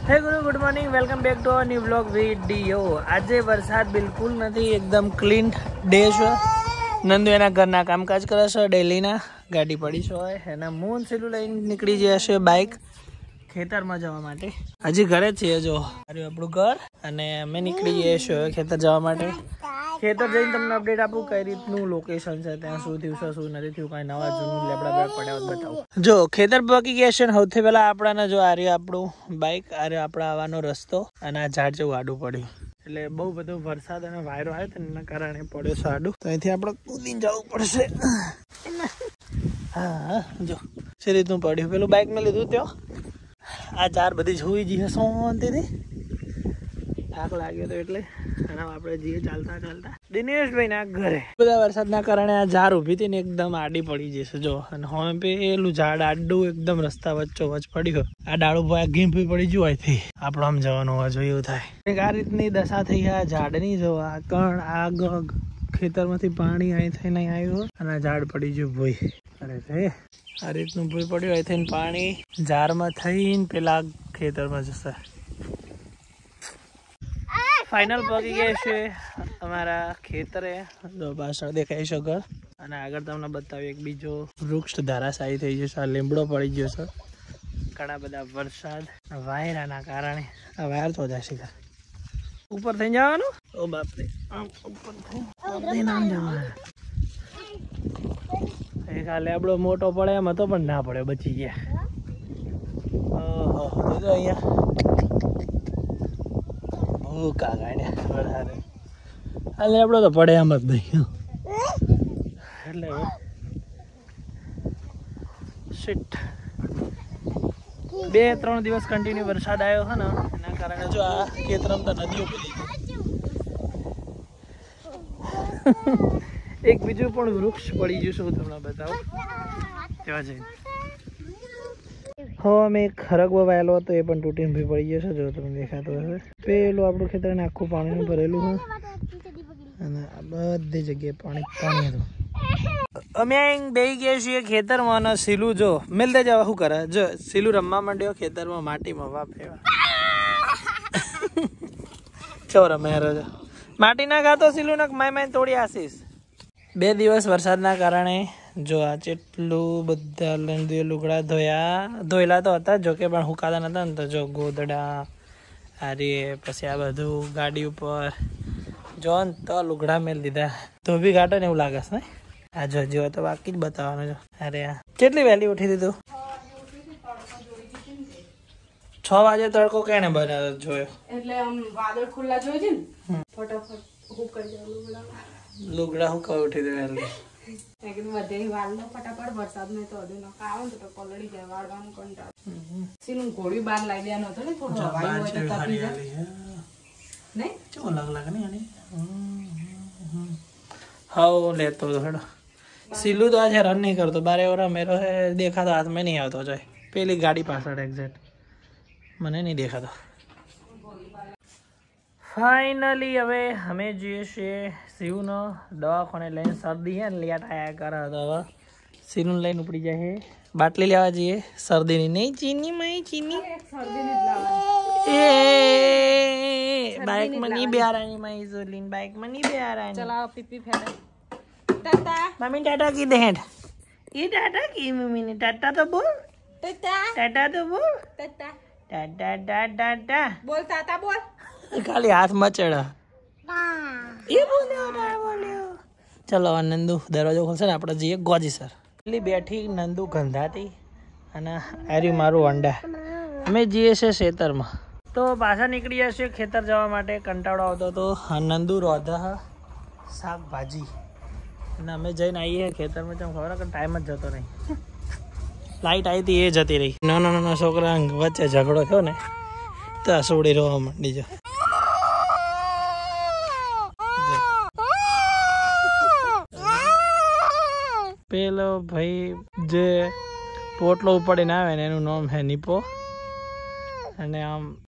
હે good morning, welcome back to our new vlog video. આજે વરસાદ બિલકુલ નથી, એકદમ ક્લીન ડે છે। નંદુ એના ઘરના કામકાજ કરે છે ડેલીના, ગાડી પડી છે એના મૂન સીલું લઈને નીકળી ગયા છે બાઇક ખેતરમાં જવા માટે। હજી ઘરે જ છીએ, જો આપણું ઘર, અને અમે નીકળી ગયા છીએ ખેતર જવા માટે। ખેતર જઈને તમને અપડેટ આપું કઈ રીતનું લોકેશન છે, ત્યાં શું થયું છે શું નથી થયું, કઈ નવા જૂનું લેબડા બેગ પડ્યા બતાવું। જો ખેતર પકી ગયા છે, સૌથી પહેલા આપણાને જો આ રહ્યું આપણું બાઇક, આ રહ્યો આપણા આવવાનો રસ્તો, અને આ ઝાડ જેવું આડું પડ્યું, એટલે બહુ બધો વરસાદ અને વાયરો આવ્યો તો એના કારણે પડ્યો છે આડું, તો અહીંથી આપણે કૂદીને જવું પડશે। હા જો છે રીતનું પડ્યું, પેલું બાઇક મેં લીધું ત્યાં આ ચાર બધી જોઈ જઈએ શાંતિથી, થાક લાગ્યો તો એટલે આપણે જઈએ ચાલતા ચાલતા દિનેશભાઈ ના ઘરે। બધા વરસાદના કારણે આ ઝાડ ઊભી હતી ને એકદમ આડી પડી જશે જો, અને હવે પેલું ઝાડ આડું એકદમ રસ્તા વચ્ચો વચ પડ્યું, આ ડાળું ઘીમ પડી ગયું અહીંથી આપણે આમ જવાનું હોવા જોઈએ એવું થાય। આ રીતની દશા થઈ આ ઝાડની, જો આ કણ આ ખેતરમાંથી પાણી અહીં થઈને આવ્યું અને આ ઝાડ પડી ગયું ભૂઈ, અરે રે આ રીતનું ભૂઈ પડ્યું અહીં થઈને પાણી ઝાડમાં થઈને પેલા ખેતરમાં જશે। ફાઇનલ પહોંચી ગયા છે અમારા ખેતરે, જો પાછળ દેખાય છે ઘર, અને આગળ તમને બતાવ્યું એક બીજો વૃક્ષ ધારાશાયી થઈ જશે, આ લીમડો પડી ગયો છે ઘણા બધા વરસાદ વાયરાના કારણે। આ વાયર તો જશે ઉપર થઈ જવાનું, ઓ બાપરે આમ ઉપર થઈ નામ જવાનું, ખાલી આપણો મોટો પડે એમ હતો પણ ના પડે, બચી ગયા। ઓહો અહીંયા આપડો તો પડે એમ જ નહીં, એટલે શિટ 2-3 દિવસ કન્ટિન્યુ વરસાદ આવ્યો છે ને એના કારણે જો આ ખેતરમાં તો નદીઓ પડી એક બીજું પણ વૃક્ષ પડી ગયું છે, હું તમને બતાવું ત્યાં જઈને। હો અમે એક ખરગવો વાયેલો હતો એ પણ તૂટીને ભી પડી ગયો છે, જો તમને દેખાતો હશે। પેલું આપણું ખેતર ને આખું પાણીનું ભરેલું છે, અને આ બધી જગ્યાએ પાણી હતું। અમે બેસી ગયા છીએ ખેતરમાં, અને સીલું જો મેલ દે જવા શું કરે, જો સીલું રમવા માંડ્યો ખેતરમાં માટીમાં, વાપ એવા ચો રમે જો માટી ના ખાતો સીલું ના માય તોડી આસીસ। 2 દિવસ વરસાદના કારણે જો આ જેટલું બધા લુગડા ધોયેલા તો હતા જોકે, પણ હુકાતા નતા ને, તો જો ગોદડા આ રે, પછી આ બધું ગાડી ઉપર જો ને તો લુગડા મેલ દીધા, તો બી ઘાટો ને એવું લાગે છે ને। આ જો તો બાકી જ બતાવવાનું જો, અરે આ કેટલી વહેલી ઉઠી દીધું, 6 વાગે તડકો કેને બનાવ્યો જોયો, એટલે આમ વાદળ ખુલ્લા જોઈ છે ને ફટાફટ હુકાઈ જાય લુગડા હુકાઈ ઉઠી દે વહેલી, ફટાફટ વરસાદ નહીં તો હજુ નકા આવે ને તો પલળી જાય, વાળવાનું કંટાળ સીનું ઘોડી બહાર લાવી દેવાનો હતો ને, થોડું હવાઈ હોય તો તપી જાય નહીં, ચો લાગે ને આને હાઉ લેતો તો હેડો। સીલું તો આજે રન નહીં કરતો, બારે ઓરા મેરો હે દેખાતો હાથ में नहीं આવતો જાય, પેલી ગાડી પાછળ એક્ઝેક્ટ મને નહીં દેખાતો। ફાઇનલી હવે અમે જઈએ છીએ શિવનો દવાખાને લઈને, શરદી હે ને લેટ આયા કરે તો હવે શિવનું લઈને ઉપડી જાય, બાટલી લેવા જઈએ શરદીની, નહીં ચીની માં ચીની એ બાઇકમાં નહીં બેહારાની માં ઇઝોલીન, બાઇકમાં નહીં બેહારાની, ચલાવો પીપી ફેરે ટાટા મમ્મી ટાટા કી દે હેડ, એ ટાટા કી મમ્મી ને ટાટા તો બોલ, ટાટા તો બોલ, ટાટા ટાટા ટાટા બોલ, ટાટા બોલ, ખાલી હાથ મચડા એ બોલ્યો। ચલો નંદુ દરવાજો ખોલશે ને આપણે જઈએ ગોજી સર, એટલી બેઠી નંદુ ગંધાતી, અને આર્યું મારું અંડા, અમે જઈએ છીએ ખેતરમાં, તો પાછા નીકળી જશે ખેતર જવા માટે, કંટાળો આવતો તો નંદુ રોધા શાકભાજી, અને અમે જઈને આવીએ ખેતરમાં, જેમ ખબર કે ટાઈમ જ જતો નહીં, લાઈટ આવી હતી એ જતી રહી, નાના છોકરા વચ્ચે ઝઘડો થયો ને તો સોડી રોવા માંડી જો, પેલો ભાઈ જે પોટલો ઉપાડીને આવે ને એનું નામ હે નીપો, અને આમ